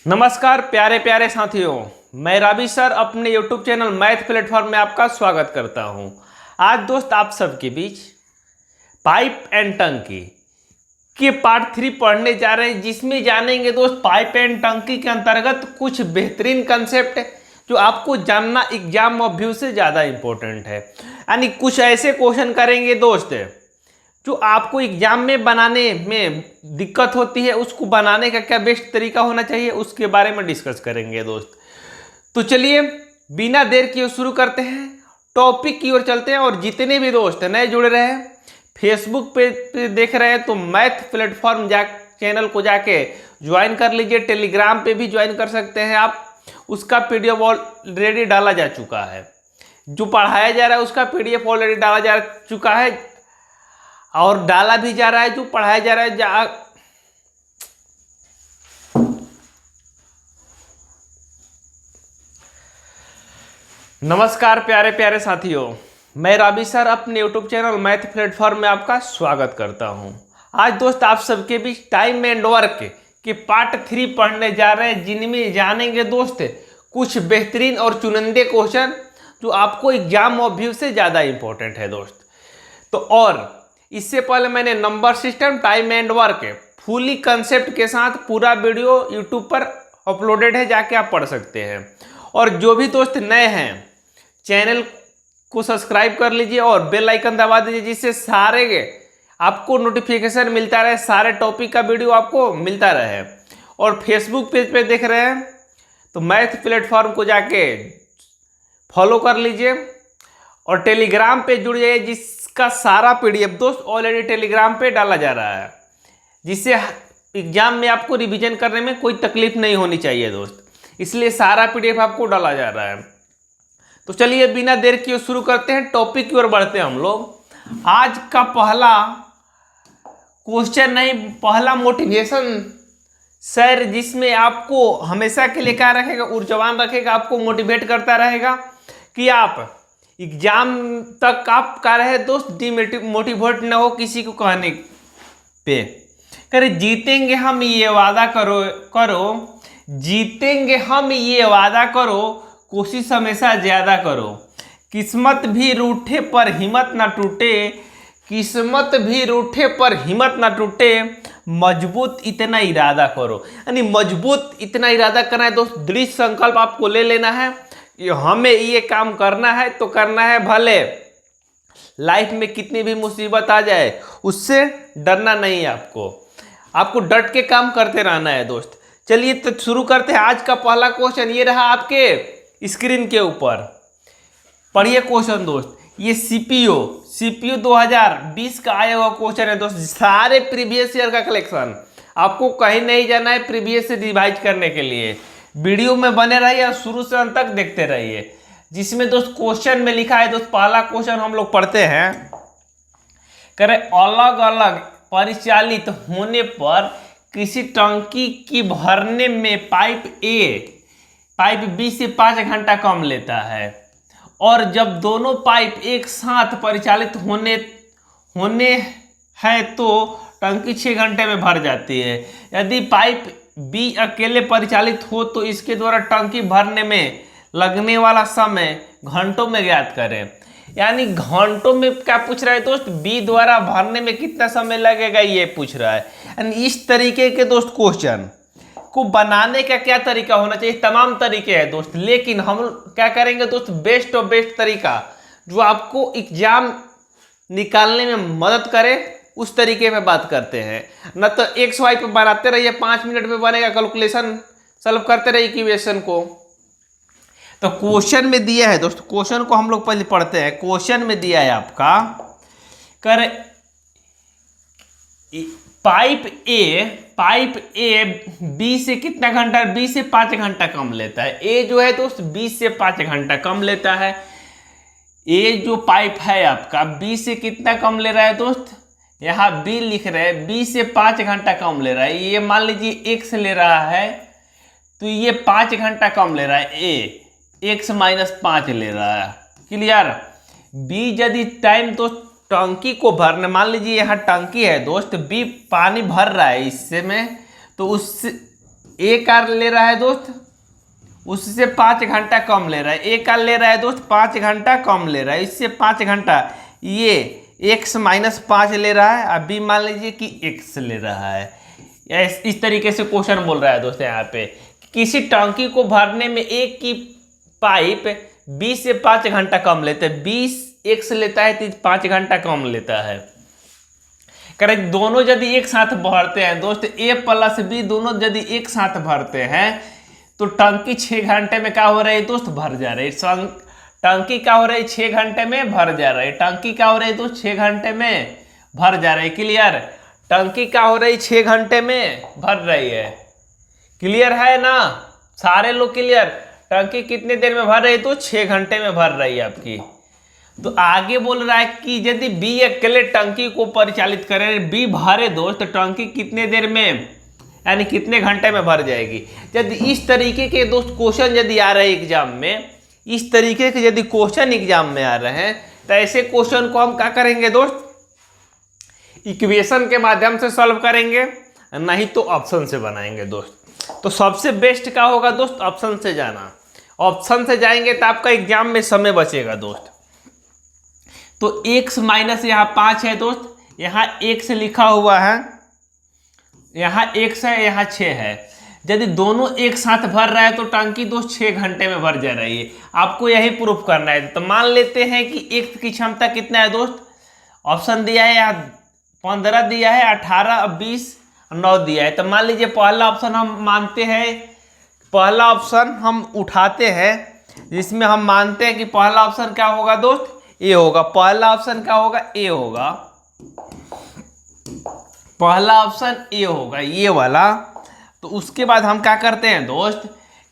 नमस्कार प्यारे प्यारे साथियों, मैं राबी सर अपने YouTube चैनल मैथ प्लेटफॉर्म में आपका स्वागत करता हूं। आज दोस्त आप सबके बीच पाइप एंड टंकी के पार्ट 3 पढ़ने जा रहे हैं, जिसमें जानेंगे दोस्त पाइप एंड टंकी के अंतर्गत कुछ बेहतरीन कंसेप्ट जो आपको जानना एग्जाम ऑफ व्यू से ज़्यादा इंपॉर्टेंट है। यानी कुछ ऐसे क्वेश्चन करेंगे दोस्त जो आपको एग्जाम में बनाने में दिक्कत होती है, उसको बनाने का क्या बेस्ट तरीका होना चाहिए उसके बारे में डिस्कस करेंगे दोस्त। तो चलिए बिना देर किए शुरू करते हैं, टॉपिक की ओर चलते हैं। और जितने भी दोस्त नए जुड़ रहे हैं, फेसबुक पे देख रहे हैं तो मैथ प्लेटफॉर्म चैनल को जाके ज्वाइन कर लीजिए। टेलीग्राम पे भी ज्वाइन कर सकते हैं आप, उसका पीडीएफ ऑलरेडी डाला जा चुका है। जो पढ़ाया जा रहा है उसका पीडीएफ ऑलरेडी डाला जा चुका है और डाला भी जा रहा है जो पढ़ाया जा रहा है। नमस्कार प्यारे प्यारे साथियों, मैं राबी सर अपने YouTube चैनल मैथ प्लेटफॉर्म में आपका स्वागत करता हूं। आज दोस्त आप सबके बीच टाइम एंड वर्क के पार्ट 3 पढ़ने जा रहे हैं, जिनमें जानेंगे दोस्त कुछ बेहतरीन और चुनिंदे क्वेश्चन जो आपको एग्जाम ऑफ व्यू से ज़्यादा इंपॉर्टेंट है दोस्त। तो और इससे पहले मैंने number system, time and work fully concept के साथ पूरा वीडियो यूट्यूब पर अपलोडेड है, जाके आप पढ़ सकते हैं। और जो भी दोस्त नए हैं चैनल को सब्सक्राइब कर लीजिए और बेल आइकन दबा दीजिए, जिससे सारे आपको नोटिफिकेशन मिलता रहे, सारे टॉपिक का वीडियो आपको मिलता रहे। और फेसबुक पेज पे देख रहे हैं तो मैथ प्लेटफॉर्म को जाके फॉलो कर लीजिए और टेलीग्राम पे जुड़ जाइए, जिसका सारा पीडीएफ दोस्त ऑलरेडी टेलीग्राम पे डाला जा रहा है, जिससे एग्जाम में आपको रिवीजन करने में कोई तकलीफ नहीं होनी चाहिए दोस्त। इसलिए सारा पीडीएफ आपको डाला जा रहा है। तो चलिए बिना देर किए शुरू करते हैं, टॉपिक की ओर बढ़ते हैं हम लोग। आज का पहला क्वेश्चन नहीं, पहला मोटिवेशन सर, जिसमें आपको हमेशा के लिए क्या रखेगा, ऊर्जावान रखेगा, आपको मोटिवेट करता रहेगा कि आप एग्जाम तक आप क्या रहे दोस्त डिमोटिवेट न हो किसी को कहने पे। करे जीतेंगे हम ये वादा करो जीतेंगे हम ये वादा करो, कोशिश हमेशा ज्यादा करो, किस्मत भी रूठे पर हिम्मत ना टूटे, किस्मत भी रूठे पर हिम्मत ना टूटे, मजबूत इतना इरादा करो। यानी मजबूत इतना इरादा करना है दोस्त, दृढ़ संकल्प आपको ले लेना है कि हमें ये काम करना है तो करना है, भले लाइफ में कितनी भी मुसीबत आ जाए उससे डरना नहीं है आपको डट के काम करते रहना है दोस्त। चलिए तो शुरू करते हैं। आज का पहला क्वेश्चन ये रहा आपके स्क्रीन के ऊपर, पढ़िए क्वेश्चन दोस्त। ये सीपीयू 2020 का आया हुआ क्वेश्चन है दोस्त, सारे प्रीवियस ईयर का कलेक्शन। आपको कहीं नहीं जाना है प्रीवियस से रिवाइज करने के लिए, वीडियो में बने रहिए और शुरू से अंत तक देखते रहिए। जिसमें दोस्त क्वेश्चन में लिखा है दोस्त, पहला क्वेश्चन हम लोग पढ़ते हैं। करें अलग अलग परिचालित होने पर किसी टंकी की भरने में पाइप बी से 5 घंटा कम लेता है, और जब दोनों पाइप एक साथ परिचालित होने हैं तो टंकी 6 घंटे में भर जाती है। यदि पाइप बी अकेले परिचालित हो तो इसके द्वारा टंकी भरने में लगने वाला समय घंटों में ज्ञात करें। यानी घंटों में क्या पूछ रहा है दोस्त, बी द्वारा भरने में कितना समय लगेगा ये पूछ रहा है। यानी इस तरीके के दोस्त क्वेश्चन को बनाने का क्या तरीका होना चाहिए, तमाम तरीके हैं दोस्त, लेकिन हम क्या करेंगे दोस्त, बेस्ट ऑफ बेस्ट तरीका जो आपको एग्जाम निकालने में मदद करे उस तरीके में बात करते हैं। न तो एक्स वाई पे बनाते रहिए, 5 मिनट में बनेगा, कैलकुलेशन सॉल्व करते रहिए इक्वेशन को। तो क्वेश्चन में दिया है दोस्त, क्वेश्चन को हम लोग पहले पढ़ते हैं। क्वेश्चन में दिया है आपका, कर पाइप ए बी से कितना घंटा, बी से 5 घंटा कम लेता है। ए जो है दोस्त बी से 5 घंटा कम लेता है। ए जो पाइप है आपका बी से कितना कम ले रहा है दोस्त, यहाँ बी लिख रहे हैं, बी से 5 घंटा कम ले रहा है। ये मान लीजिए एक्स ले रहा है तो ये 5 घंटा कम ले रहा है, ए एक्स -5 ले रहा है। क्लियर। बी यदि टाइम तो टंकी को भरने, मान लीजिए यहाँ टंकी है दोस्त, बी पानी भर रहा है इससे में, तो ए कार ले रहा है दोस्त, उससे 5 घंटा कम ले रहा है। ए कार ले रहा है दोस्त 5 घंटा कम ले रहा है, इससे 5 घंटा। ये x माइनस 5 ले रहा है, अब मान लीजिए कि x ले रहा है। इस तरीके से क्वेश्चन बोल रहा है दोस्त यहाँ पे, किसी टंकी को भरने में एक की पाइप 20 से 5 घंटा कम लेते हैं। 20 x लेता है तो 5 घंटा कम लेता है। करेक्ट। दोनों यदि एक साथ भरते हैं दोस्त, a प्लस b दोनों यदि एक साथ भरते हैं तो टंकी 6 घंटे में क्या हो रही है दोस्त, भर जा रही है। टंकी क्या हो रही है, 6 घंटे में भर जा रही है। टंकी क्या हो रही है दोस्त, 6 घंटे में भर जा रही है। क्लियर। टंकी क्या हो रही है, 6 घंटे में भर रही है। क्लियर है ना सारे लोग, क्लियर। टंकी कितने देर में भर रही है तो 6 घंटे में भर रही है आपकी। तो आगे बोल रहा है कि यदि बी अकेले टंकी को परिचालित करे, बी भरे दोस्त, टंकी कितने देर में यानी कितने घंटे में भर जाएगी। यदि इस तरीके के दोस्त क्वेश्चन यदि आ रहे हैं एग्जाम में, इस तरीके के यदि क्वेश्चन एग्जाम में आ रहे हैं तो ऐसे क्वेश्चन को हम क्या करेंगे दोस्त, इक्वेशन के माध्यम से सॉल्व करेंगे, नहीं तो ऑप्शन से बनाएंगे दोस्त। तो सबसे बेस्ट क्या होगा दोस्त, ऑप्शन से जाना। ऑप्शन से जाएंगे तो आपका एग्जाम में समय बचेगा दोस्त। तो x माइनस यहाँ 5 है दोस्त, यहाँ x लिखा हुआ है, यहाँ x है, यहाँ 6 है। यदि दोनों एक साथ भर रहा है तो टंकी दोस्त 6 घंटे में भर जा रही है। आपको यही प्रूफ करना है। तो मान लेते हैं कि x की क्षमता कितना है दोस्त, ऑप्शन दिया है यहाँ 15 दिया है, 18, 20, 9 दिया है। तो मान लीजिए पहला ऑप्शन हम मानते हैं, पहला ऑप्शन हम उठाते हैं, जिसमें हम मानते हैं कि पहला ऑप्शन क्या होगा दोस्त, ए होगा। पहला ऑप्शन क्या होगा, ए होगा। पहला ऑप्शन ए होगा, ये वाला। तो उसके बाद हम क्या करते हैं दोस्त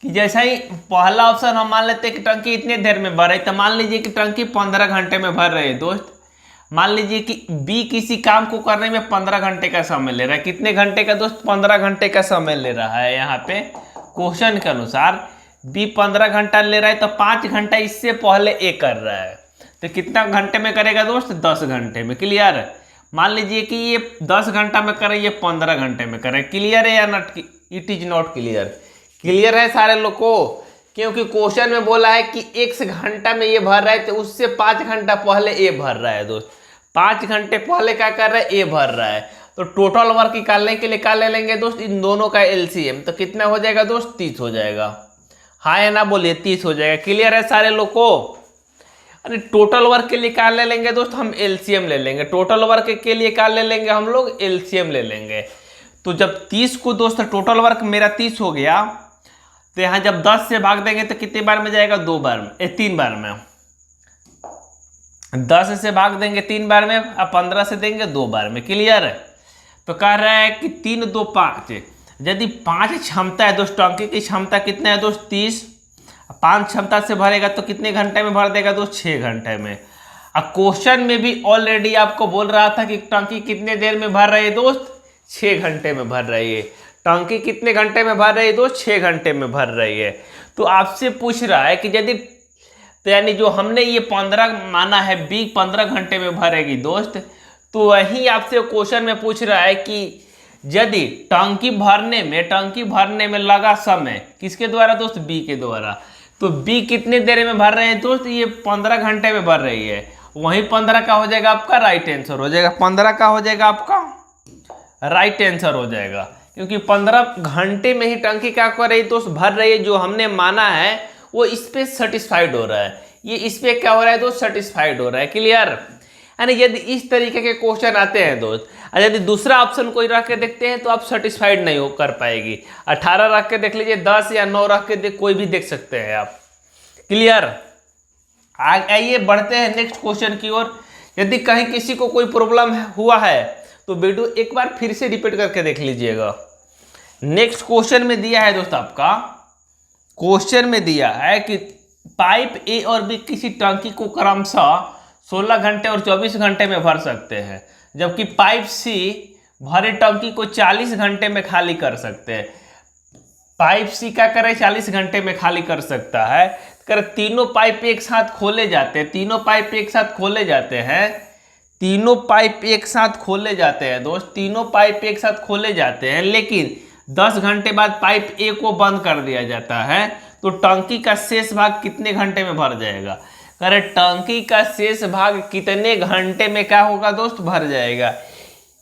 कि जैसा ही पहला ऑप्शन हम मान लेते हैं कि टंकी इतने देर में भर रही, तो मान लीजिए कि टंकी 15 घंटे में भर रही है दोस्त। मान लीजिए कि बी किसी काम को करने में 15 घंटे का समय ले रहा है। कितने घंटे का दोस्त, 15 घंटे का समय ले रहा है। यहाँ पे क्वेश्चन के अनुसार बी 15 घंटा ले रहा है, तो 5 घंटा इससे पहले ए कर रहा है। तो कितना घंटे में करेगा दोस्त, 10 घंटे में। क्लियर। मान लीजिए कि ये 10 घंटा में करे, ये 15 घंटे में करे। क्लियर है या not, it is not clear. Clear है सारे लोग को, क्योंकि क्वेश्चन में बोला है कि x घंटा में ये भर रहा है, तो उससे 5 घंटा पहले ए भर रहा है दोस्त। 5 घंटे पहले क्या कर रहा है, ए भर रहा है। तो टोटल वर्क निकालने के लिए क्या ले लेंगे दोस्त, इन दोनों का एलसीएम। तो कितना हो जाएगा दोस्त, 30 हो जाएगा। हाँ या ना बोलिए, 30 हो जाएगा। क्लियर है सारे लोग को। अरे टोटल वर्क के लिए क्या ले लेंगे दोस्त, हम एलसीएम ले लेंगे। टोटल वर्क के लिए क्या ले लेंगे हम लोग, एलसीएम ले लेंगे। तो जब 30 को दोस्त, टोटल वर्क मेरा 30 हो गया, तो यहाँ जब 10 से भाग देंगे तो कितने बार में जाएगा, 2 बार में, 3 बार में। 10 से भाग देंगे 3 बार में, अब 15 से देंगे 2 बार में। क्लियर है। तो कह रहा है कि 3, 2, 5। यदि 5 क्षमता है दोस्त, टंकी की क्षमता कितना है दोस्त, 30। 5 क्षमता से भरेगा तो कितने घंटे में भर देगा दोस्त, 6 घंटे में। अब क्वेश्चन में भी ऑलरेडी आपको बोल रहा था कि टंकी कितने देर में भर रही है दोस्त, 6 घंटे में भर रही है। टंकी कितने घंटे में भर रही है दोस्त, 6 घंटे में भर रही है। तो आपसे पूछ रहा है कि यदि, तो यानी जो हमने ये 15 माना है, बी 15 घंटे में भरेगी दोस्त, तो वही आपसे क्वेश्चन में पूछ रहा है कि यदि टंकी भरने में लगा समय किसके द्वारा दोस्त, बी के द्वारा, तो बी कितने देर में भर रहे हैं दोस्त, ये 15 घंटे में भर रही है। वहीं 15 का हो जाएगा आपका राइट आंसर हो जाएगा। 15 का हो जाएगा आपका राइट आंसर हो जाएगा, क्योंकि 15 घंटे में ही टंकी क्या कर रही है दोस्त, भर रही है। जो हमने माना है वो इस पे सेटिस्फाइड हो रहा है, ये इस पे क्या हो रहा है दोस्त, सेटिस्फाइड हो रहा है। क्लियर। यानी यदि इस तरीके के क्वेश्चन आते हैं दोस्त, और यदि दूसरा ऑप्शन कोई रख के देखते हैं तो आप सेटिस्फाइड नहीं हो कर पाएगी। 18 रख के देख लीजिए, 10 या 9 रख के कोई भी देख सकते हैं आप। क्लियर। आइए बढ़ते हैं नेक्स्ट क्वेश्चन की ओर। यदि कहीं किसी को कोई प्रॉब्लम हुआ है तो वीडियो एक बार फिर से रिपीट करके देख लीजिएगा। नेक्स्ट क्वेश्चन में दिया है दोस्त, आपका क्वेश्चन में दिया है कि पाइप ए और बी किसी टंकी को क्रमशः 16 घंटे और 24 घंटे में भर सकते हैं, जबकि पाइप सी भरे टंकी को 40 घंटे में खाली कर सकते हैं। पाइप सी क्या करे, 40 घंटे में खाली कर सकता है। कर तीनों पाइप एक साथ खोले जाते हैं, तीनों पाइप एक साथ खोले जाते हैं, तीनों पाइप एक साथ खोले जाते हैं दोस्त, तीनों पाइप एक साथ खोले जाते हैं। लेकिन 10 घंटे बाद पाइप ए को बंद कर दिया जाता है, तो टंकी का शेष भाग कितने घंटे में भर जाएगा? अरे टंकी का शेष भाग कितने घंटे में क्या होगा दोस्त, भर जाएगा।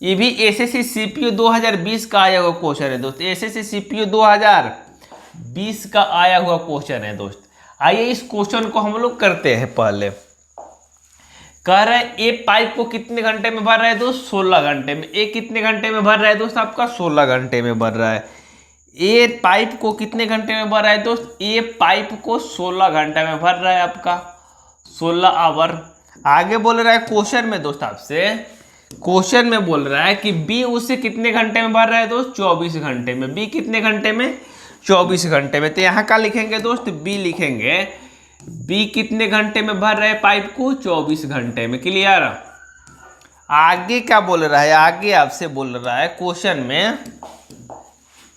ये भी एसएससी सीपीयू 2020 का आया हुआ क्वेश्चन है दोस्त, एसएससी सीपीयू 2020 का आया हुआ क्वेश्चन है दोस्त। आइए इस क्वेश्चन को हम लोग करते हैं। पहले कह रहा है ए पाइप को कितने घंटे में भर रहा है दोस्त, 16 घंटे में। ए कितने घंटे में भर रहा है दोस्त, आपका 16 घंटे में भर रहा है। ए पाइप को कितने घंटे में भर रहा है दोस्त, ए पाइप को 16 घंटे में भर रहा है, आपका 16 आवर। आगे बोल रहा है क्वेश्चन में दोस्त, आपसे क्वेश्चन में बोल रहा है कि बी उसे कितने घंटे में भर रहा है दोस्त, 24 घंटे में। बी कितने घंटे में, 24 घंटे में। तो यहाँ का लिखेंगे दोस्त, बी लिखेंगे। बी कितने घंटे में भर रहे हैं पाइप को, 24 घंटे में। क्लियर? आगे क्या बोल रहा है, आगे आपसे बोल रहा है क्वेश्चन में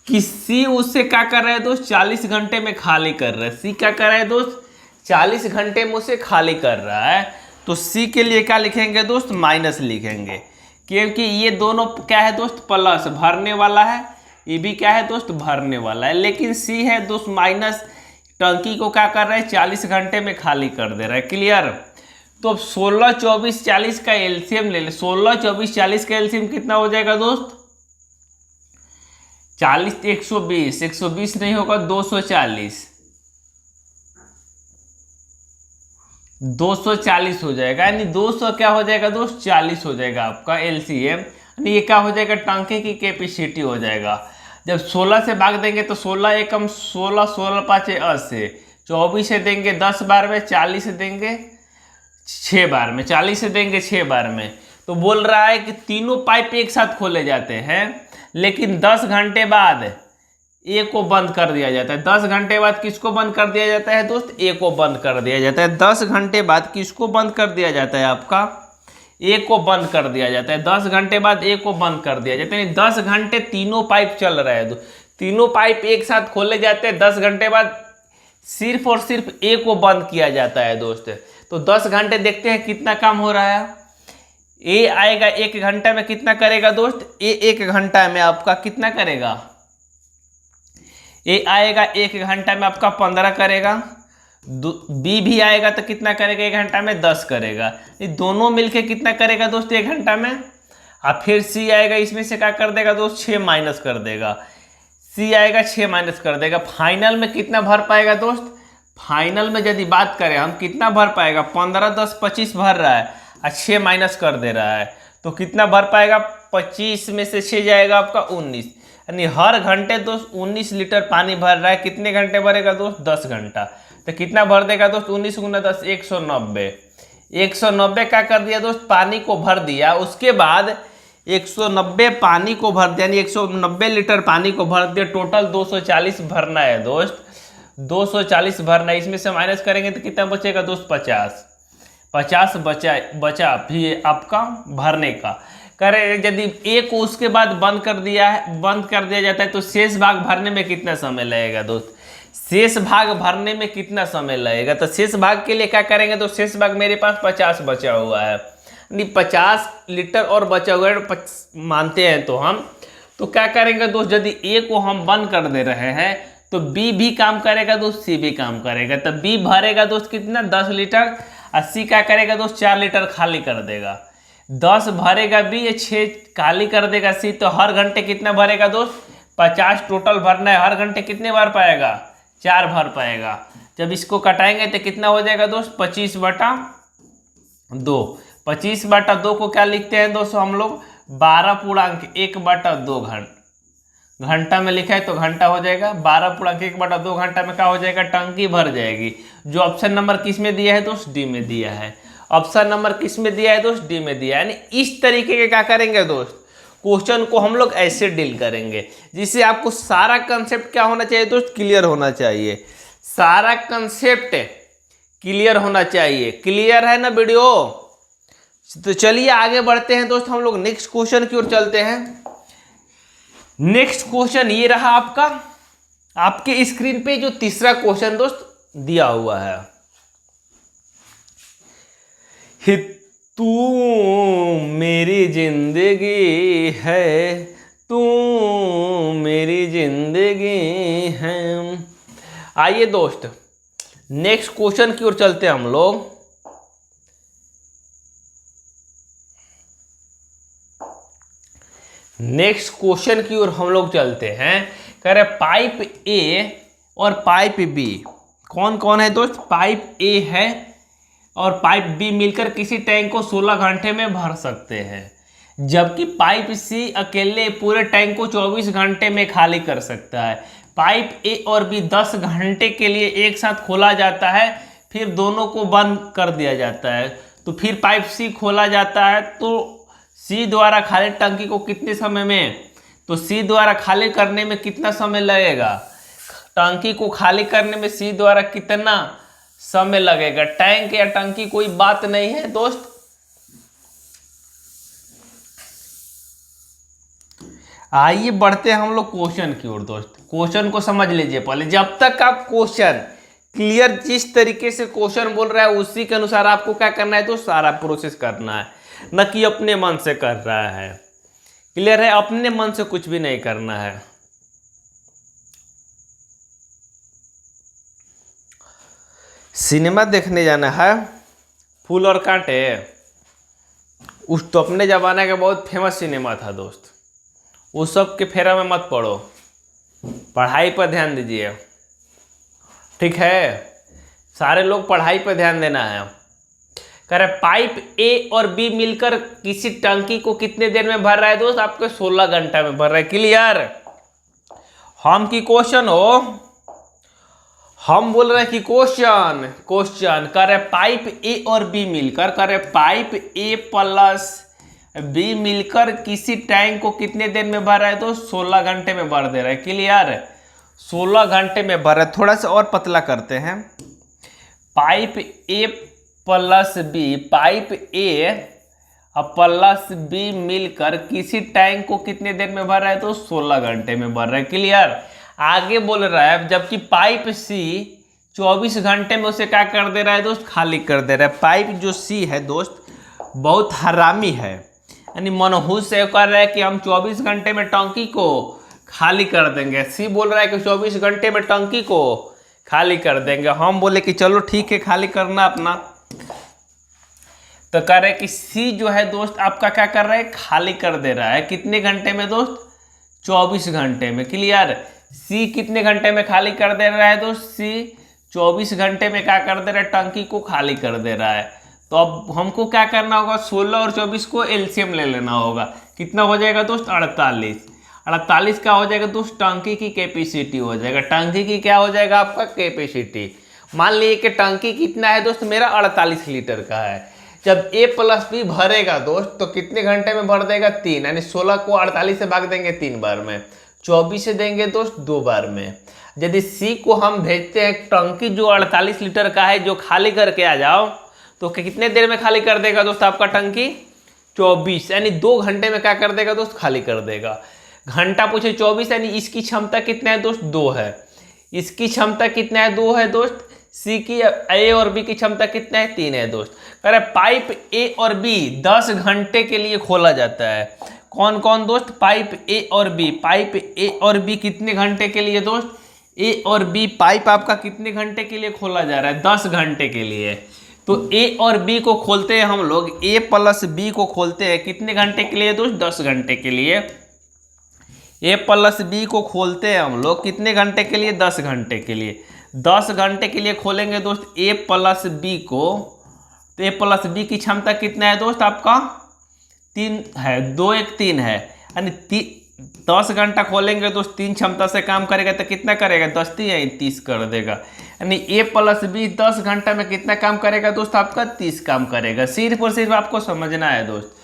कि सी उससे क्या कर रहा है दोस्त, 40 घंटे में खाली कर रहा है। सी क्या कर रहा है दोस्त, 40 घंटे में उसे खाली कर रहा है। तो सी के लिए क्या लिखेंगे दोस्त, माइनस लिखेंगे, क्योंकि ये दोनों क्या है दोस्त, प्लस भरने वाला है, ये भी क्या है दोस्त, भरने वाला है। लेकिन सी है दोस्त माइनस, टंकी को क्या कर रहा है, 40 घंटे में खाली कर दे रहा है। क्लियर? तो अब 16, 24, 40 का एलसीएम ले ले। 16, 24, 40 का एलसीएम कितना हो जाएगा दोस्त, 40 120, 120 नहीं होगा, 240, 240 हो जाएगा। यानी 200 क्या हो जाएगा दोस्त, 40 हो जाएगा आपका एलसीएम। यानी ये क्या हो जाएगा, टंकी की कैपेसिटी हो जाएगा। जब 16 से भाग देंगे तो 16 एकम 16, 16 पाँच 80, 24 से देंगे 10 बार में, 40 से देंगे 6 बार में, 40 से देंगे 6 बार में। तो बोल रहा है कि तीनों पाइप एक साथ खोले जाते हैं, लेकिन 10 घंटे बाद ए को बंद कर दिया जाता है। 10 घंटे बाद किसको बंद कर दिया जाता है दोस्त, ए को बंद कर दिया जाता है। 10 घंटे बाद किसको बंद कर दिया जाता है, आपका ए को बंद कर दिया जाता है। 10 घंटे बाद ए को बंद कर दिया जाता है। 10 घंटे तीनों पाइप चल रहा है, तीनों पाइप एक साथ खोले जाते हैं। 10 घंटे बाद सिर्फ और सिर्फ ए को बंद किया जाता है दोस्त। तो 10 घंटे देखते हैं कितना काम हो रहा है। ए आएगा 1 घंटा में, कितना करेगा दोस्त, ए 1 घंटा में आपका कितना करेगा, ए आएगा 1 घंटा में आपका 15 करेगा। बी भी आएगा तो कितना करेगा, 1 घंटा में 10 करेगा। ये दोनों मिलके कितना करेगा दोस्त 1 घंटा में। और फिर सी आएगा, इसमें से क्या कर देगा दोस्त, 6 माइनस कर देगा। सी आएगा 6 माइनस कर देगा। फाइनल में कितना भर पाएगा दोस्त, फाइनल में यदि बात करें हम कितना भर पाएगा, 15, 10, 25 भर रहा है और 6 माइनस कर दे रहा है, तो कितना भर पाएगा, 25 में से 6 जाएगा आपका 19। यानी हर घंटे दोस्त 19 लीटर पानी भर रहा है। कितने घंटे भरेगा दोस्त, 10 घंटा। तो कितना भर देगा दोस्त, 19 गुना 10, 190। 190 क्या कर दिया दोस्त, पानी को भर दिया। उसके बाद 190 पानी को भर दिया, यानी 190 लीटर पानी को भर दिया। टोटल 240 भरना है दोस्त, 240 भरना है। इसमें से माइनस करेंगे तो कितना बचेगा दोस्त, 50 बचा भी आपका भरने का। करे यदि ए को उसके बाद बंद कर दिया जाता है तो शेष भाग भरने में कितना समय लगेगा दोस्त, शेष भाग भरने में कितना समय लगेगा। तो शेष भाग के लिए क्या करेंगे, तो शेष भाग मेरे पास 50 बचा हुआ है, यानी 50 लीटर और बचा हुआ है मानते हैं तो हम। तो क्या करेंगे दोस्त, यदि ए को हम बंद कर दे रहे हैं तो बी भी काम करेगा दोस्त, सी भी काम करेगा। तो बी भरेगा दोस्त कितना, 10 लीटर, और सी क्या करेगा दोस्त, 4 लीटर खाली कर देगा। 10 भरेगा बी, ये 6 खाली कर देगा सी। तो हर घंटे कितना भरेगा दोस्त, 50 टोटल भरना है। हर घंटे कितने भर पाएगा, 4 भर पाएगा। जब इसको कटाएंगे तो कितना हो जाएगा दोस्त, 25/2। 25/2 को क्या लिखते हैं दोस्तों हम लोग, 12.1/2 घंटा में लिखा है तो घंटा हो जाएगा। 12.1/2 घंटा में क्या हो जाएगा, टंकी भर जाएगी। जो ऑप्शन नंबर किस में दिया है दोस्त, डी में दिया है। ऑप्शन नंबर किस में दिया है दोस्त, डी में दिया है। यानी इस तरीके के क्या करेंगे दोस्त, क्वेश्चन को हम लोग ऐसे डील करेंगे जिससे आपको सारा कंसेप्ट क्या होना चाहिए दोस्त, क्लियर होना चाहिए। सारा कंसेप्ट क्लियर होना चाहिए। क्लियर है ना वीडियो। तो चलिए आगे बढ़ते हैं दोस्त, हम लोग नेक्स्ट क्वेश्चन की ओर चलते हैं। नेक्स्ट क्वेश्चन ये रहा आपका, आपके स्क्रीन पे जो तीसरा क्वेश्चन दोस्त दिया हुआ है, तू मेरी जिंदगी है, तू मेरी आइए दोस्त नेक्स्ट क्वेश्चन की ओर चलते हैं हम लोग। नेक्स्ट क्वेश्चन की ओर हम लोग चलते हैं। कह रहे पाइप ए और पाइप बी कौन कौन है दोस्त? पाइप ए है और पाइप बी मिलकर किसी टैंक को 16 घंटे में भर सकते हैं, जबकि पाइप सी अकेले पूरे टैंक को 24 घंटे में खाली कर सकता है। पाइप ए और बी 10 घंटे के लिए एक साथ खोला जाता है, फिर दोनों को बंद कर दिया जाता है। तो फिर पाइप सी खोला जाता है, तो सी द्वारा खाली टंकी को कितने समय में, तो सी द्वारा खाली करने में कितना समय लगेगा? टंकी को खाली करने में सी द्वारा कितना समय लगेगा? टैंक या टंकी कोई बात नहीं है दोस्त। आइए बढ़ते हैं हम लोग क्वेश्चन की ओर दोस्त। क्वेश्चन को समझ लीजिए पहले। जब तक आप क्वेश्चन क्लियर, जिस तरीके से क्वेश्चन बोल रहा है उसी के अनुसार आपको क्या करना है दोस्त? सारा प्रोसेस करना है, न कि अपने मन से कर रहा है। क्लियर है? अपने मन से कुछ भी नहीं करना है। सिनेमा देखने जाना है, फूल और कांटे, उस तो अपने जमाने का बहुत फेमस सिनेमा था दोस्त। उस सब के फेरा में मत पड़ो, पढ़ाई पर ध्यान दीजिए, ठीक है? सारे लोग पढ़ाई पर ध्यान देना है। कह रहे पाइप ए और बी मिलकर किसी टंकी को कितने देर में भर रहा है दोस्त? आपके 16 घंटा में भर रहा है। क्लियर? हम की क्वेश्चन हो, हम बोल रहे हैं कि क्वेश्चन कह रहे पाइप ए और बी मिलकर, कह रहे पाइप ए प्लस बी मिलकर किसी टैंक को कितने देर में भर रहा है? तो 16 घंटे में भर दे रहा है। क्लियर? 16 घंटे में भर रहा है। थोड़ा सा और पतला करते हैं। Pipe A plus B, pipe A plus B मिलकर किसी टैंक को कितने देर में भर रहा है? तो 16 घंटे में भर रहा है। क्लियर? आगे बोल रहा है जबकि पाइप सी 24 घंटे में उसे क्या कर दे रहा है दोस्त? खाली कर दे रहा है। पाइप जो सी है दोस्त बहुत हरामी है, यानी मनहूस से कर रहा है कि हम 24 घंटे में टंकी को खाली कर देंगे। सी बोल रहा है कि 24 घंटे में टंकी को खाली कर देंगे। हम बोले कि चलो ठीक है, खाली करना अपना। तो कह रहे कि सी जो है दोस्त आपका क्या कर रहा है? खाली कर दे रहा है। कितने घंटे में दोस्त? 24 घंटे में। क्लियर? सी कितने घंटे में खाली कर दे रहा है दोस्त? सी 24 घंटे में क्या कर दे रहा है? टंकी को खाली कर दे रहा है। तो अब हमको क्या करना होगा? 16 और 24 को एलसीएम ले लेना होगा। कितना हो जाएगा दोस्त? 48। 48 क्या हो जाएगा दोस्त? टंकी की कैपेसिटी हो जाएगा। टंकी की क्या हो जाएगा? आपका कैपेसिटी। मान लीजिए कि टंकी कितना है दोस्त? मेरा 48 लीटर का है। जब ए प्लस बी भरेगा दोस्त तो कितने घंटे में भर देगा? 3, यानी 16 को 48 से भाग देंगे 3 बार में, 24 से देंगे दोस्त 2 बार में। यदि सी को हम भेजते हैं टंकी जो 48 लीटर का है, जो खाली करके आ जाओ, तो कितने देर में खाली कर देगा दोस्त आपका टंकी? 24, यानी 2 घंटे में क्या कर देगा दोस्त? खाली कर देगा। घंटा पूछे 24, यानी इसकी क्षमता कितना है दोस्त? 2 है। इसकी क्षमता कितना है? 2 है दोस्त। सी की ए और बी की क्षमता कितना है? 3 है दोस्त। कह रहे पाइप ए और बी 10 घंटे के लिए खोला जाता है। कौन कौन दोस्त? पाइप ए और बी। पाइप ए और बी कितने घंटे के लिए दोस्त? ए और बी पाइप आपका कितने घंटे के लिए खोला जा रहा है? 10 घंटे के लिए। तो ए और बी को खोलते हैं हम लोग, ए प्लस बी को खोलते हैं कितने घंटे के लिए दोस्त? 10 घंटे के लिए। ए प्लस बी को खोलते हैं हम लोग कितने घंटे के लिए? 10 घंटे के लिए। 10 घंटे के लिए खोलेंगे दोस्त ए प्लस बी को, तो ए प्लस बी की क्षमता कितना है दोस्त आपका? 3 है। 2 1 3 है, यानी 10 घंटा खोलेंगे दोस्त 3 क्षमता से काम करेगा तो कितना करेगा? 10 3 30 कर देगा। यानी ए प्लस बी 10 घंटा में कितना काम करेगा दोस्त? आपका 30 काम करेगा। सिर्फ और सिर्फ आपको समझना है दोस्त।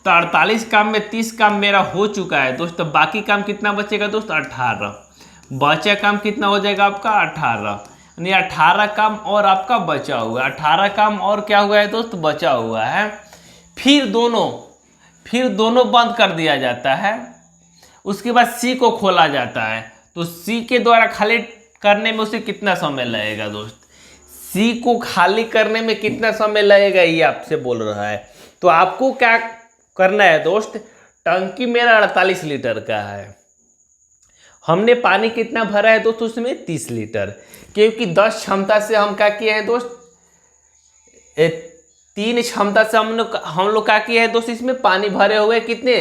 तो 48 काम में 30 काम मेरा हो चुका है दोस्त। तो बाकी काम कितना बचेगा दोस्त? 18। बचा काम कितना हो जाएगा आपका? 18। यानी 18 काम और आपका बचा हुआ है। 18 काम और क्या हुआ है दोस्त? बचा हुआ है। फिर दोनों बंद कर दिया जाता है। उसके बाद सी को खोला जाता है। तो सी के द्वारा खाली करने में उसे कितना समय लगेगा दोस्त? सी को खाली करने में कितना समय लगेगा ये आपसे बोल रहा है। तो आपको क्या करना है दोस्त? टंकी मेरा 48 लीटर का है, हमने पानी कितना भरा है दोस्त उसमें 30 लीटर, क्योंकि 10 क्षमता से हम क्या किए हैं दोस्त, 3 क्षमता से हम लोग क्या किए हैं दोस्त, इसमें पानी भरे हुए कितने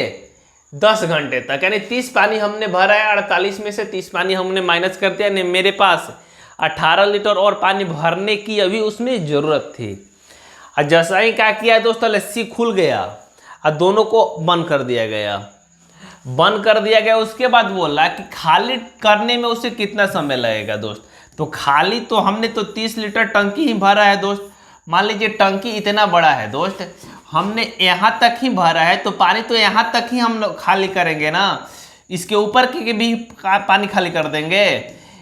10 घंटे तक, यानी 30 पानी हमने भरा है, 48 में से 30 पानी हमने माइनस कर दिया, यानी मेरे पास 18 लीटर और पानी भरने की अभी उसमें ज़रूरत थी। और जैसा ही क्या किया दोस्तों, लस्सी खुल गया और दोनों को बंद कर दिया गया। बंद कर दिया गया उसके बाद बोला कि खाली करने में उसे कितना समय लगेगा दोस्त। तो खाली तो हमने तो 30 लीटर टंकी ही भरा है दोस्त। मान लीजिए टंकी इतना बड़ा है दोस्त, हमने यहाँ तक ही भरा है, तो पानी तो यहाँ तक ही हम लोग खाली करेंगे ना, इसके ऊपर के भी पानी खाली कर देंगे।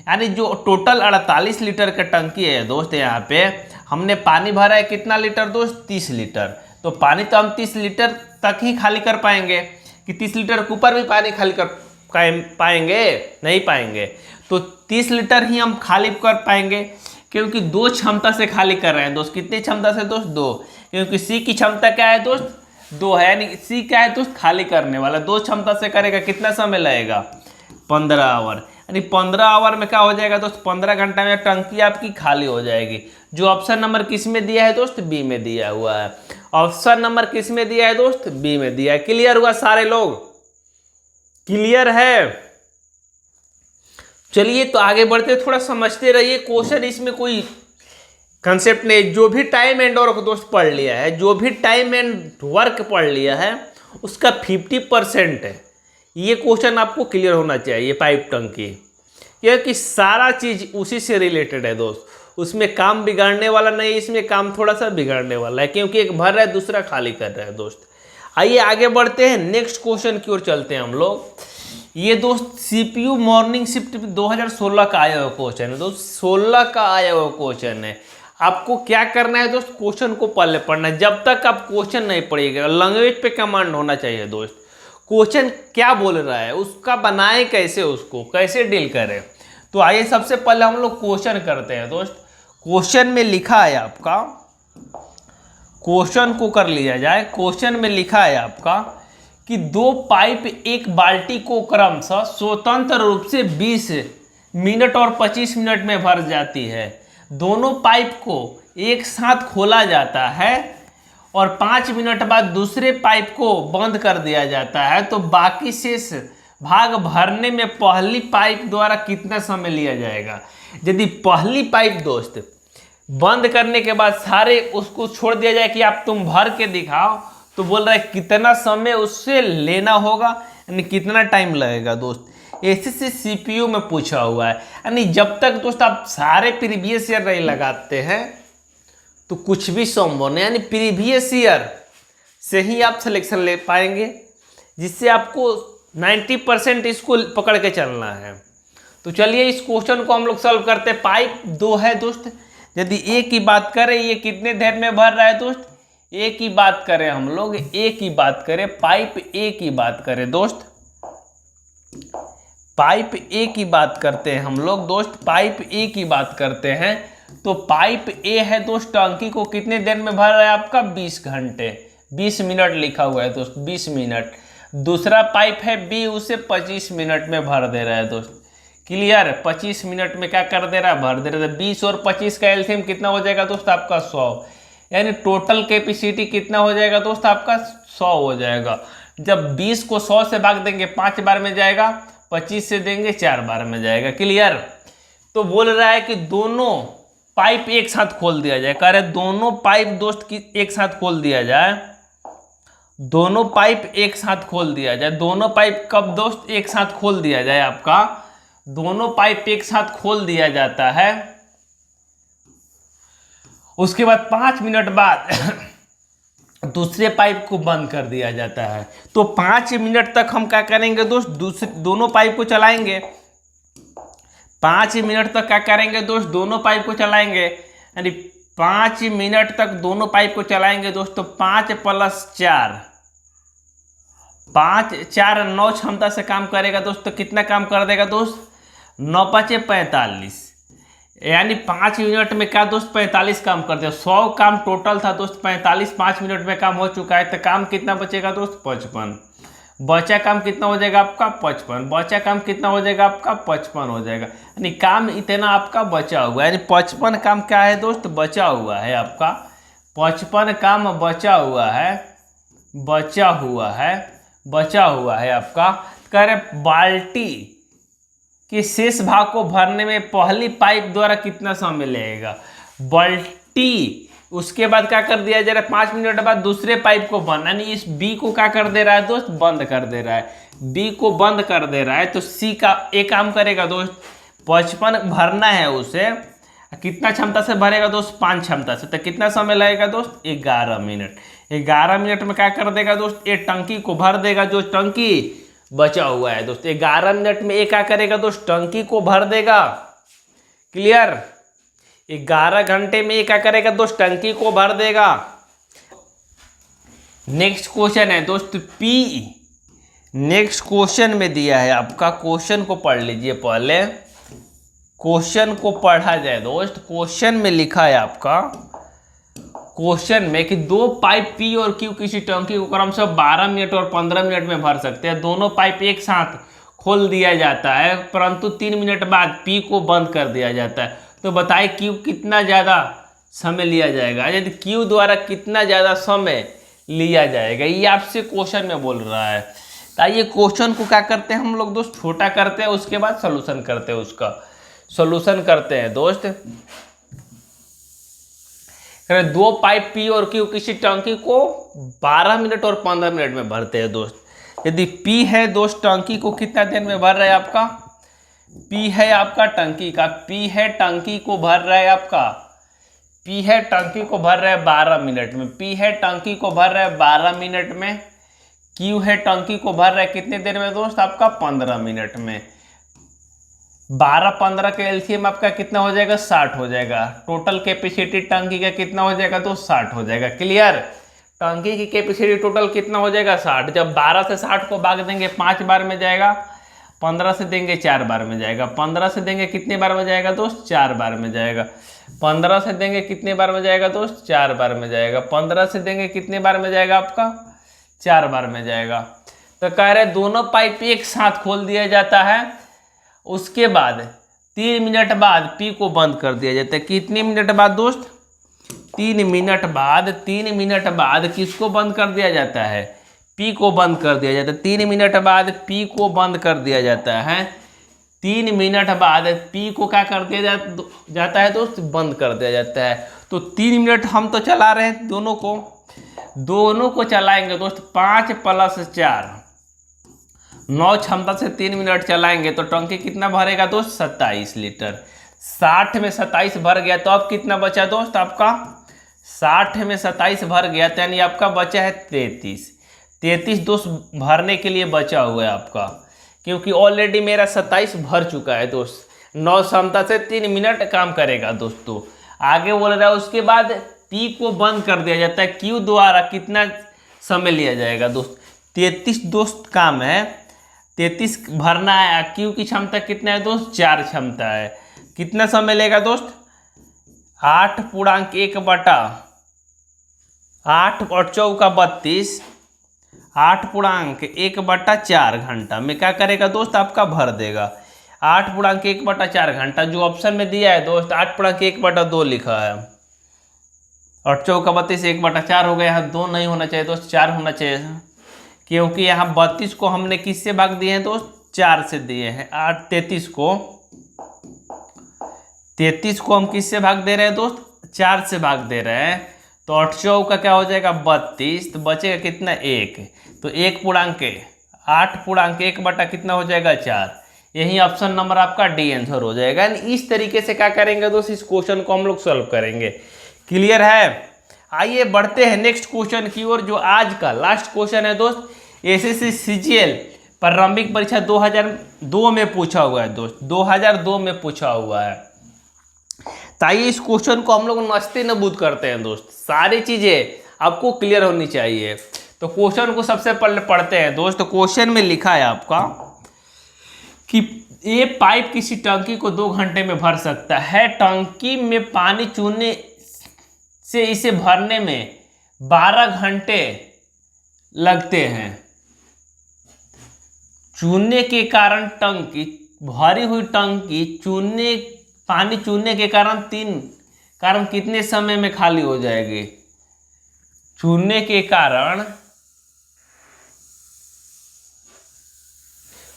यानी जो टोटल 48 लीटर का टंकी है दोस्त, यहाँ पे हमने पानी भरा है कितना लीटर दोस्त, 30 लीटर। तो पानी तो हम 30 लीटर तक ही खाली कर पाएंगे, कि 30 लीटर के ऊपर भी पानी खाली कर पाएंगे, नहीं पाएंगे। तो 30 लीटर ही हम खाली कर पाएंगे, क्योंकि 2 क्षमता से खाली कर रहे हैं दोस्त। कितनी क्षमता से दोस्त, 2, क्योंकि सी की क्षमता क्या है दोस्त, 2 है, यानी सी क्या है दोस्त, खाली करने वाला। 2 क्षमता से करेगा, कितना समय लगेगा, 15 आवर। यानी 15 आवर में क्या हो जाएगा दोस्त, 15 घंटा में टंकी आपकी खाली हो जाएगी। जो ऑप्शन नंबर किस में दिया है दोस्त, बी में दिया हुआ है। ऑप्शन नंबर किस में दिया है दोस्त, बी में दिया है। क्लियर हुआ सारे लोग, क्लियर है। चलिए तो आगे बढ़ते, थोड़ा समझते रहिए क्वेश्चन, इसमें कोई कंसेप्ट नहीं। जो भी टाइम एंड वर्क दोस्त पढ़ लिया है, जो भी टाइम एंड वर्क पढ़ लिया है, उसका 50% है। ये क्वेश्चन आपको क्लियर होना चाहिए। पाइप टंकी, क्योंकि सारा चीज उसी से रिलेटेड है दोस्त, उसमें काम बिगाड़ने वाला नहीं, इसमें काम थोड़ा सा बिगाड़ने वाला है, क्योंकि एक भर रहा है दूसरा खाली कर रहा है दोस्त। आइए आगे बढ़ते हैं, नेक्स्ट क्वेश्चन की ओर चलते हैं हम लोग। ये दोस्त सीपीयू मॉर्निंग शिफ्ट 2016 का आया हुआ क्वेश्चन है दोस्त, 16 का आया हुआ क्वेश्चन है। आपको क्या करना है दोस्त, क्वेश्चन को पहले पढ़ना है। जब तक आप क्वेश्चन नहीं पढ़िएगा, लैंग्वेज पे कमांड होना चाहिए दोस्त। क्वेश्चन क्या बोल रहा है, उसका बनाए कैसे, उसको कैसे डील करें। तो आइए सबसे पहले हम लोग क्वेश्चन करते हैं दोस्त। क्वेश्चन में लिखा है आपका, क्वेश्चन को कर लिया जाए। क्वेश्चन में लिखा है आपका कि 2 पाइप एक बाल्टी को क्रमशः स्वतंत्र रूप से 20 मिनट और 25 मिनट में भर जाती है। दोनों पाइप को एक साथ खोला जाता है और 5 मिनट बाद दूसरे पाइप को बंद कर दिया जाता है, तो बाकी शेष भाग भरने में पहली पाइप द्वारा कितना समय लिया जाएगा। यदि पहली पाइप दोस्त बंद करने के बाद सारे उसको छोड़ दिया जाए कि आप तुम भर के दिखाओ, तो बोल रहा है कितना समय उससे लेना होगा, यानी कितना टाइम लगेगा दोस्त। ऐसे से सीपीयू में पूछा हुआ है। यानी जब तक दोस्त आप सारे प्रीवियस ईयर नहीं लगाते हैं तो कुछ भी संभव नहीं, यानी प्रीवियस ईयर से ही आप सिलेक्शन ले पाएंगे, जिससे आपको 90% इसको पकड़ के चलना है। तो चलिए इस क्वेश्चन को हम लोग सॉल्व करते हैं। पाइप 2 है दोस्त, यदि ए की बात करें, ये कितने देर में भर रहा है दोस्त, ए की बात करें हम लोग, ए की बात करें, पाइप ए की बात करें दोस्त, पाइप ए की बात करते हैं हम लोग दोस्त, पाइप ए की बात करते हैं। तो पाइप ए है दोस्त, टंकी को कितने देर में भर रहा है आपका, 20 घंटे, 20 मिनट लिखा हुआ है दोस्त, 20 मिनट। दूसरा पाइप है बी, उसे 25 मिनट में भर दे रहा है दोस्त। क्लियर, 25 मिनट में क्या कर दे रहा है, भर दे रहा है। 20 और 25 का एलसीएम कितना हो जाएगा दोस्त आपका, 100, यानी टोटल कैपेसिटी कितना हो जाएगा दोस्त आपका, 100 हो जाएगा। जब 20 को 100 से भाग देंगे 5 बार में जाएगा, 25 से देंगे 4 बार में जाएगा। क्लियर। तो बोल रहा है कि दोनों पाइप एक साथ खोल दिया जाए, कह रहे दोनों पाइप दोस्त की एक साथ खोल दिया जाए, दोनों पाइप एक साथ खोल दिया जाए। दोनों पाइप कब दोस्त एक साथ खोल दिया जाए आपका, दोनों पाइप एक साथ खोल दिया जाता है। उसके बाद 5 मिनट बाद दूसरे पाइप को बंद कर दिया जाता है। तो 5 मिनट तक हम क्या करेंगे दोस्त, दोनों पाइप को चलाएंगे। 5 मिनट तक क्या करेंगे दोस्त, दोनों पाइप को चलाएंगे, यानी 5 मिनट तक दोनों पाइप को चलाएंगे दोस्तों। 5 + 4, 5 4 9 क्षमता से काम करेगा दोस्त। तो कितना काम कर देगा दोस्त, 9 × 5 = 45, यानी 5 मिनट में क्या दोस्त 45 काम कर दिया। 100 काम टोटल था दोस्त, 45 5 मिनट में काम हो चुका है, तो काम कितना बचेगा दोस्त, 55। बचा काम कितना हो जाएगा आपका 55, बचा काम कितना हो जाएगा आपका 55 हो जाएगा, यानी काम इतना आपका बचा हुआ है, यानी 55 काम क्या है दोस्त, बचा हुआ है आपका, 55 काम बचा हुआ है, बचा हुआ है आपका। कह रहे बाल्टी के शेष भाग को भरने में पहली पाइप द्वारा कितना समय लगेगा, बाल्टी उसके बाद क्या कर दिया जा रहा है, 5 मिनट बाद दूसरे पाइप को बंद, यानी इस बी को क्या कर दे रहा है दोस्त, बंद कर दे रहा है, बी को बंद कर दे रहा है। तो सी का एक काम करेगा दोस्त, 55 भरना है उसे, कितना क्षमता से भरेगा दोस्त, 5 क्षमता से, तो कितना समय लगेगा दोस्त, 11 मिनट। 11 मिनट में क्या कर देगा दोस्त, ये टंकी को भर देगा, जो टंकी बचा हुआ है दोस्त, 11 मिनट में ये क्या करेगा दोस्त, टंकी को भर देगा। क्लियर, 11 घंटे में ये क्या करेगा दोस्त, टंकी को भर देगा। नेक्स्ट क्वेश्चन है दोस्त पी, नेक्स्ट क्वेश्चन में दिया है आपका, क्वेश्चन को पढ़ लीजिए पहले, क्वेश्चन को पढ़ा जाए दोस्त। क्वेश्चन में लिखा है आपका, क्वेश्चन में कि 2 पाइप पी और क्यू किसी टंकी को क्रमशः 12 मिनट और 15 मिनट में भर सकते हैं। दोनों पाइप एक साथ खोल दिया जाता है, परंतु 3 मिनट बाद पी को बंद कर दिया जाता है। तो बताइए क्यू कितना ज़्यादा समय लिया जाएगा, यदि क्यू द्वारा कितना ज़्यादा समय लिया जाएगा, ये आपसे क्वेश्चन में बोल रहा है। तो आइए क्वेश्चन को क्या करते हैं हम लोग दोस्त, छोटा करते हैं, उसके बाद सोल्यूशन करते हैं, उसका सोल्यूशन करते हैं दोस्त। 2 पाइप पी और क्यू किसी टंकी को 12 मिनट और 15 मिनट में भरते हैं दोस्त। यदि पी है दोस्त, टंकी को कितना देर में भर रहा है आपका, पी है आपका टंकी का, पी है टंकी को भर रहा है आपका, पी है टंकी को भर रहा है 12 मिनट में, पी है टंकी को भर रहा है 12 मिनट में, क्यू है टंकी को भर रहा है कितने देर में दोस्त, आपका 15 मिनट में। 12-15 का एलसीएम आपका कितना हो जाएगा, 60 हो जाएगा। टोटल कैपेसिटी टंकी का कितना हो जाएगा तो 60 हो जाएगा। क्लियर, टंकी की कैपेसिटी टोटल कितना हो जाएगा 60। जब 12 से 60 को भाग देंगे 5 बार में जाएगा, 15 से देंगे 4 बार में जाएगा, 15 से देंगे कितने बार में जाएगा दोस्त, 4 बार में जाएगा, 15 से देंगे कितने बार में जाएगा दोस्त, 4 बार में जाएगा, 15 से देंगे कितने बार में जाएगा आपका, 4 बार में जाएगा। तो कह रहे दोनों पाइप एक साथ खोल दिया जाता है, उसके बाद 3 मिनट बाद पी को बंद कर दिया जाता है। कितने मिनट बाद दोस्त, 3 मिनट बाद, 3 मिनट बाद किसको बंद कर दिया जाता है, पी को बंद कर दिया जाता है। 3 मिनट बाद पी को बंद कर दिया जाता है, 3 मिनट बाद पी को क्या कर दिया जाता है दोस्त, बंद कर दिया जाता है। तो 3 मिनट हम तो चला रहे हैं, दोनों को चलाएंगे दोस्त, 5 + 4 9 क्षमता से 3 मिनट चलाएंगे तो टंकी कितना भरेगा दोस्त, 27 लीटर। 60 में 27 भर गया तो अब कितना बचा दोस्त आपका, 60 में 27 भर गया तो यानी आपका बचा है 33 दोस्त भरने के लिए बचा हुआ है आपका, क्योंकि ऑलरेडी मेरा 27 भर चुका है दोस्त। 9 क्षमता से 3 मिनट काम करेगा दोस्तों। आगे बोल रहा है उसके बाद पी को बंद कर दिया जाता है, क्यू द्वारा कितना समय लिया जाएगा दोस्त, 33 दोस्त काम है, 33 भरना है। क्यू की क्षमता कितना है दोस्त, 4 क्षमता है। कितना समय लेगा दोस्त, 8 और 4 32, 8 × 1/4 घंटा में क्या करेगा दोस्त, आपका भर देगा। 8 × 1/4 घंटा जो ऑप्शन में दिया है दोस्त, 8 × 1/2 लिखा है, और 4 32 1/4 हो गया। यहाँ 2 नहीं होना चाहिए दोस्त, 4 होना चाहिए, क्योंकि यहाँ 32 को हमने किससे भाग दिए हैं दोस्त, 4 से दिए हैं। 33 को हम किससे भाग दे रहे हैं दोस्त, 4 से भाग दे रहे हैं। तो 8 का क्या हो जाएगा 32, तो बचेगा कितना 1, तो 8 × 1 कितना हो जाएगा 4। यही ऑप्शन नंबर आपका डी आंसर हो जाएगा। इस तरीके से क्या करेंगे दोस्त, इस क्वेश्चन को हम लोग सॉल्व करेंगे। क्लियर है, आइए बढ़ते हैं नेक्स्ट क्वेश्चन की ओर, जो आज का लास्ट क्वेश्चन है दोस्त। एसएससी सीजीएल प्रारंभिक परीक्षा 2002 में पूछा हुआ है दोस्त, 2002 में पूछा हुआ है। तो आइए इस क्वेश्चन को हम लोग नस्ते नबूद करते हैं दोस्त, सारी चीजें आपको क्लियर होनी चाहिए। तो क्वेश्चन को सबसे पहले पढ़ते हैं दोस्त। क्वेश्चन में लिखा है आपका कि ये पाइप किसी टंकी को 2 घंटे में भर सकता है। टंकी में पानी चूने से इसे भरने में 12 घंटे लगते हैं। चूने के कारण टंकी, भरी हुई टंकी पानी चूने के कारण कितने समय में खाली हो जाएगी? चूने के कारण,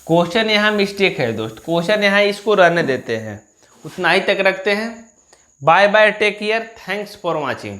क्वेश्चन यहाँ मिस्टेक है दोस्त, क्वेश्चन यहाँ इसको रहने देते हैं, उतना ही तक रखते हैं। Bye bye, take care, thanks for watching.